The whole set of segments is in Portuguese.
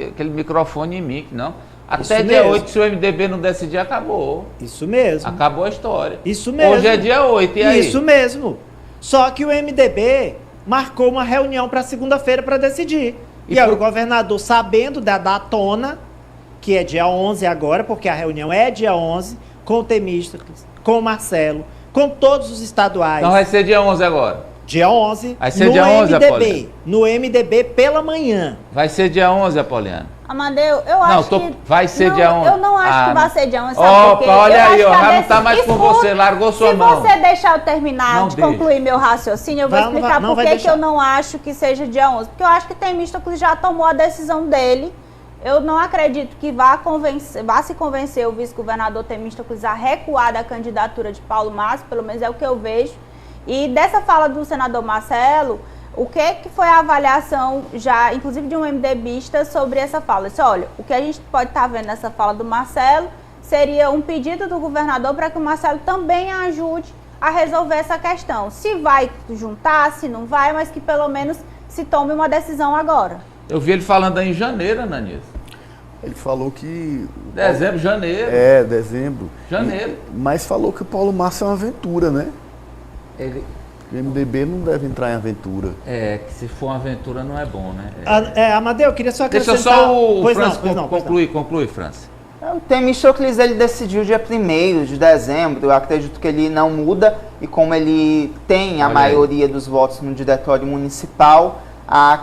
aquele microfone em mim, não. Até Isso dia mesmo. 8, se o MDB não decidir, acabou. Isso mesmo. Acabou a história. Isso mesmo. Hoje é dia 8, e aí? Isso mesmo. Só que o MDB marcou uma reunião para segunda-feira para decidir. E aí o governador, sabendo da datona, que é dia 11 agora, porque a reunião é dia 11, com o Temístocles, com o Marcelo, com todos os estaduais. Então vai ser dia 11 agora. Dia 11, Vai ser no dia 11, MDB. Apoliano. No MDB pela manhã. Vai ser dia 11, Apoliano. Amadeu, eu acho que... Vai ser não, dia 11. Eu não acho que vai ser dia 11, sabe Opa, por quê? olha Eu aí, acho ó, que a já não tá mais com você, largou sua mão. Se você deixar eu terminar Não de deixa. concluir meu raciocínio, eu vou explicar por que eu não acho que seja dia 11. Porque eu acho que Temístocles já tomou a decisão dele. Eu não acredito que vá se convencer o vice-governador Temístocles a recuar da candidatura de Paulo Márcio, pelo menos é o que eu vejo. E dessa fala do senador Marcelo, o que foi a avaliação já, inclusive de um MDBista, sobre essa fala? Ele disse, olha, o que a gente pode estar vendo nessa fala do Marcelo seria um pedido do governador para que o Marcelo também ajude a resolver essa questão. Se vai juntar, se não vai, mas que pelo menos se tome uma decisão agora. Eu vi ele falando aí em janeiro, Ananias. Ele falou que... Dezembro, janeiro. É, dezembro. Janeiro. Mas falou que o Paulo Márcio é uma aventura, né? Ele... O MDB não deve entrar em aventura. É, que se for uma aventura não é bom, né? Amadeu, eu queria só acrescentar... Deixa só o pois França não. conclui, França. O Temístocles, ele decidiu dia 1º de dezembro. Eu acredito que ele não muda. E como ele tem a maioria dos votos no diretório municipal, a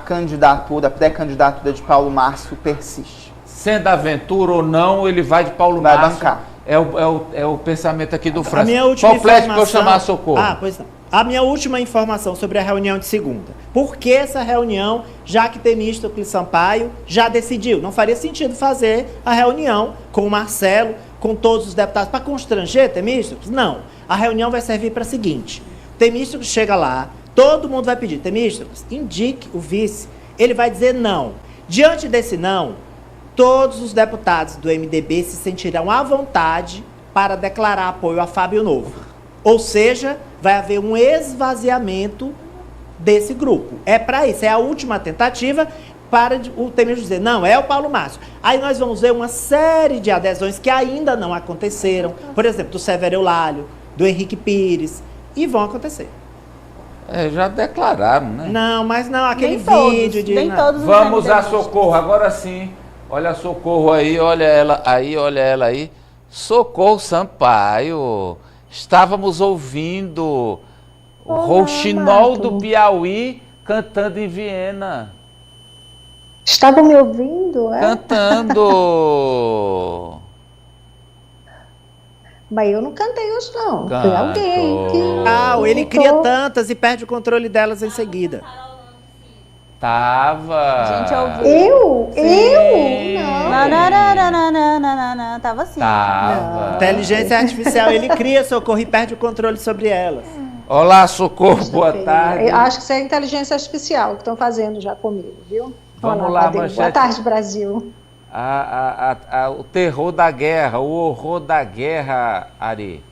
pré-candidatura de Paulo Márcio persiste. Sendo aventura ou não, ele vai de Paulo Márcio. Vai bancar. É o pensamento aqui do França. A minha última complete para eu chamar socorro. Pois não. A minha última informação sobre a reunião de segunda. Por que essa reunião, já que Temístocles Sampaio já decidiu? Não faria sentido fazer a reunião com o Marcelo, com todos os deputados, para constranger Temístocles? Não. A reunião vai servir para o seguinte. Temístocles chega lá, todo mundo vai pedir, Temístocles, indique o vice. Ele vai dizer não. Diante desse não, todos os deputados do MDB se sentirão à vontade para declarar apoio a Fábio Novo. Ou seja, vai haver um esvaziamento desse grupo. É para isso, é a última tentativa para o Temístocles dizer, não, é o Paulo Márcio. Aí nós vamos ver uma série de adesões que ainda não aconteceram, por exemplo, do Severo Eulálio, do Henrique Pires, e vão acontecer. Já declararam, né? Não, mas não, aquele Nem vídeo de... Nem todos os Vamos a MDBistas. Socorro, agora sim. Olha a Socorro aí, olha ela aí. Socorro Sampaio. Estávamos ouvindo o Rouxinol do Piauí cantando em Viena. Estavam me ouvindo? Cantando. Mas eu não cantei hoje, não. Foi Cantou. alguém que... Ele cria tantas e perde o controle delas em seguida. Tava. Gente, ouviu. Eu? Não. Nananana, tava assim. Tava. Inteligência artificial, ele cria, Socorro, e perde o controle sobre elas. Olá, Socorro, boa tarde. Eu acho que isso é inteligência artificial que estão fazendo já comigo, viu? Vamos Olá, lá, Tadeu. manchete. Boa tarde, Brasil. O terror da guerra, o horror da guerra, Ari.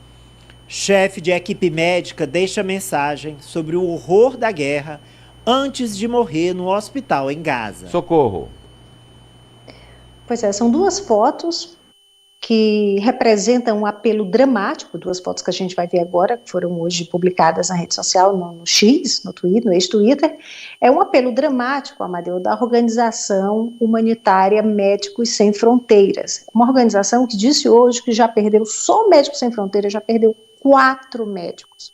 Chefe de equipe médica deixa mensagem sobre o horror da guerra antes de morrer no hospital em Gaza. Socorro. Pois é, são duas fotos que representam um apelo dramático, duas fotos que a gente vai ver agora, que foram hoje publicadas na rede social, no X, no Twitter, no ex-Twitter. É um apelo dramático, Amadeu, da organização humanitária Médicos Sem Fronteiras. Uma organização que disse hoje que já perdeu, só Médicos Sem Fronteiras já perdeu 4 médicos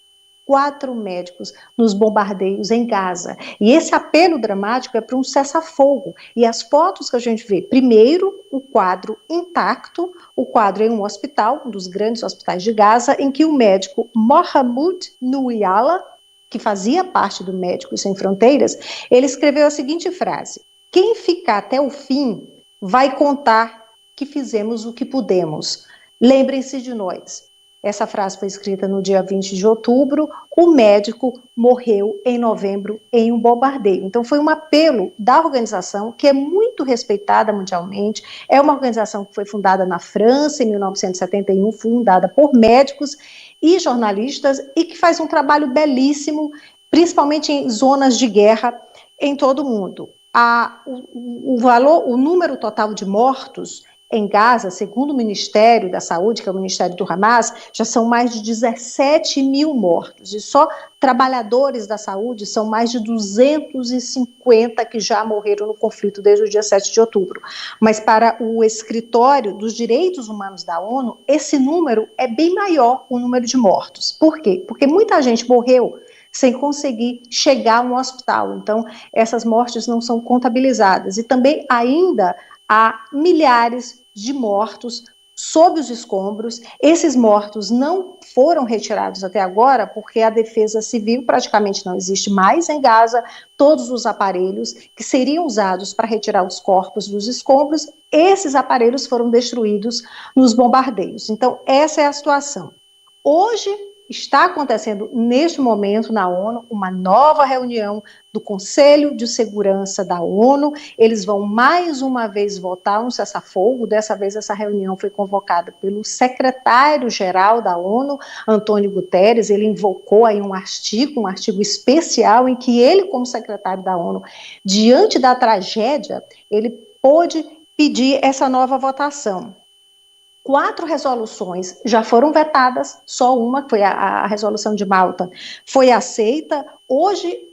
nos bombardeios em Gaza. E esse apelo dramático é para um cessar-fogo. E as fotos que a gente vê, primeiro, o quadro intacto, o quadro em um hospital, um dos grandes hospitais de Gaza, em que o médico Mohamed Nouiala, que fazia parte do Médicos Sem Fronteiras, ele escreveu a seguinte frase: quem ficar até o fim vai contar que fizemos o que pudemos. Lembrem-se de nós. Essa frase foi escrita no dia 20 de outubro. O médico morreu em novembro em um bombardeio. Então foi um apelo da organização, que é muito respeitada mundialmente. É uma organização que foi fundada na França em 1971, fundada por médicos e jornalistas, e que faz um trabalho belíssimo, principalmente em zonas de guerra em todo o mundo. o número total de mortos em Gaza, segundo o Ministério da Saúde, que é o Ministério do Hamas, já são mais de 17 mil mortos. E só trabalhadores da saúde são mais de 250 que já morreram no conflito desde o dia 7 de outubro. Mas para o Escritório dos Direitos Humanos da ONU, esse número é bem maior, o número de mortos. Por quê? Porque muita gente morreu sem conseguir chegar a um hospital. Então, essas mortes não são contabilizadas. E também ainda há milhares de mortos sob os escombros. Esses mortos não foram retirados até agora, porque a defesa civil praticamente não existe mais em Gaza. Todos os aparelhos que seriam usados para retirar os corpos dos escombros, esses aparelhos foram destruídos nos bombardeios. Então, essa é a situação. Hoje, está acontecendo, neste momento, na ONU, uma nova reunião do Conselho de Segurança da ONU. Eles vão mais uma vez votar um cessar-fogo. Dessa vez, essa reunião foi convocada pelo secretário-geral da ONU, Antônio Guterres. Ele invocou aí um artigo especial, em que ele, como secretário da ONU, diante da tragédia, ele pôde pedir essa nova votação. 4 resoluções já foram vetadas, só uma, que foi a resolução de Malta, foi aceita. Hoje,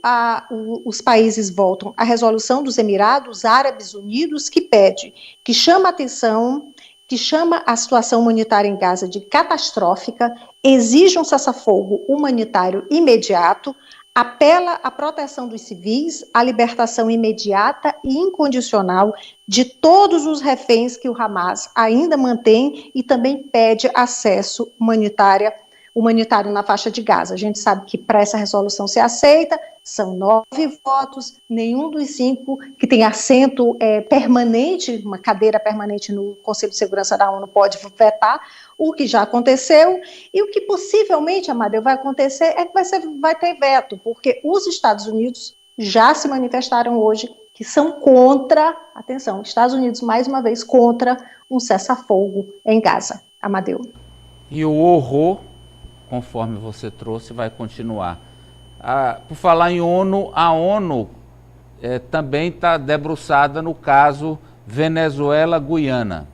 os países votam a resolução dos Emirados Árabes Unidos, que chama atenção, que chama a situação humanitária em Gaza de catastrófica, exige um cessar-fogo humanitário imediato, apela à proteção dos civis, à libertação imediata e incondicional de todos os reféns que o Hamas ainda mantém, e também pede acesso humanitário na faixa de Gaza. A gente sabe que para essa resolução ser aceita, são 9 votos, nenhum dos 5 que tem assento permanente, uma cadeira permanente no Conselho de Segurança da ONU pode vetar, o que já aconteceu, e o que possivelmente, Amadeu, vai acontecer é que vai ter veto, porque os Estados Unidos já se manifestaram hoje que são contra, atenção, Estados Unidos mais uma vez contra um cessar-fogo em Gaza. Amadeu. E o horror, conforme você trouxe, vai continuar. Por falar em ONU, a ONU também está debruçada no caso Venezuela-Guiana.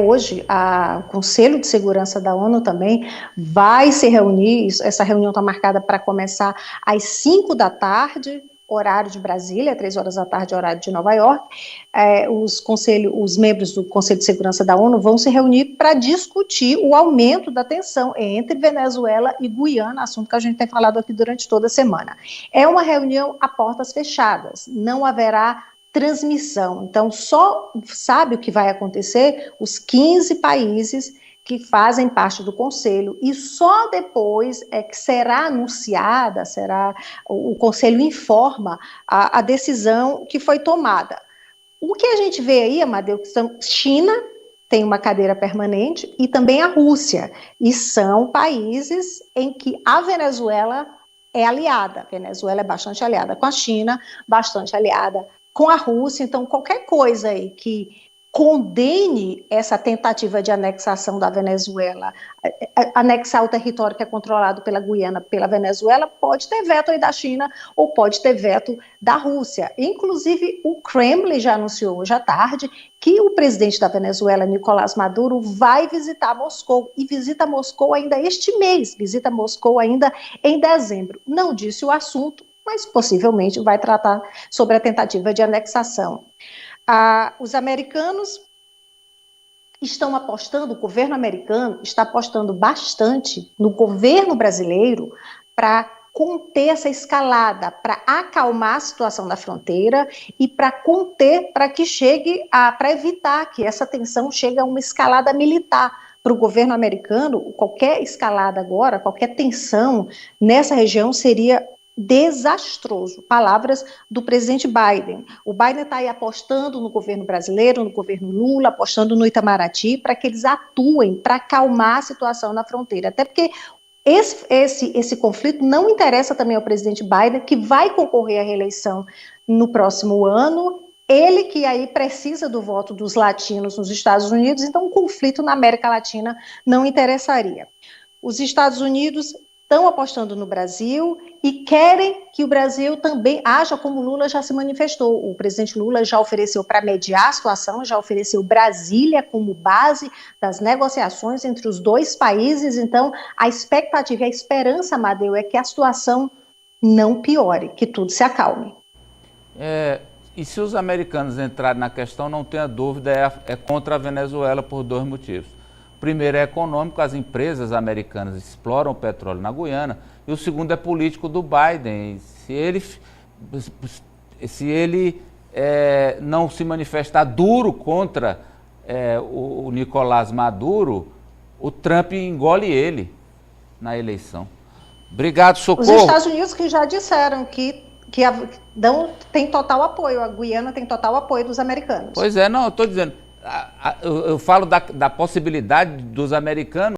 Hoje, o Conselho de Segurança da ONU também vai se reunir. Essa reunião está marcada para começar às 5 da tarde, horário de Brasília, 3 horas da tarde, horário de Nova York. Os membros do Conselho de Segurança da ONU vão se reunir para discutir o aumento da tensão entre Venezuela e Guiana, assunto que a gente tem falado aqui durante toda a semana. É uma reunião a portas fechadas, não haverá transmissão. Então, só sabe o que vai acontecer os 15 países que fazem parte do Conselho, e só depois é que será anunciada, o Conselho informa a decisão que foi tomada. O que a gente vê aí, Amadeu, que China tem uma cadeira permanente, e também a Rússia, e são países em que a Venezuela é aliada. A Venezuela é bastante aliada com a China, bastante aliada com a Rússia. Então, qualquer coisa aí que condene essa tentativa de anexação da Venezuela, anexar o território que é controlado pela Guiana, pela Venezuela, pode ter veto aí da China ou pode ter veto da Rússia. Inclusive, o Kremlin já anunciou hoje à tarde que o presidente da Venezuela, Nicolás Maduro, vai visitar Moscou, e visita Moscou ainda este mês, visita Moscou ainda em dezembro. Não disse o assunto, mas possivelmente vai tratar sobre a tentativa de anexação. Os americanos estão apostando, o governo americano está apostando bastante no governo brasileiro para conter essa escalada, para acalmar a situação da fronteira e para conter, para que para evitar que essa tensão chegue a uma escalada militar. Para o governo americano, qualquer escalada agora, qualquer tensão nessa região seria desastroso. Palavras do presidente Biden. O Biden está aí apostando no governo brasileiro, no governo Lula, apostando no Itamaraty, para que eles atuem para acalmar a situação na fronteira. Até porque esse conflito não interessa também ao presidente Biden, que vai concorrer à reeleição no próximo ano. Ele que aí precisa do voto dos latinos nos Estados Unidos, então um conflito na América Latina não interessaria. Os Estados Unidos estão apostando no Brasil e querem que o Brasil também haja como Lula já se manifestou. O presidente Lula já ofereceu para mediar a situação, já ofereceu Brasília como base das negociações entre os dois países. Então, a expectativa e a esperança, Amadeu, é que a situação não piore, que tudo se acalme. E se os americanos entrarem na questão, não tenha dúvida, é contra a Venezuela por 2 motivos. O primeiro é econômico, as empresas americanas exploram o petróleo na Guiana, e o segundo é político do Biden. Se ele não se manifestar duro contra o Nicolás Maduro, o Trump engole ele na eleição. Obrigado, Socorro. Os Estados Unidos que já disseram que tem total apoio, a Guiana tem total apoio dos americanos. Pois é, não, eu estou dizendo, eu falo da possibilidade dos americanos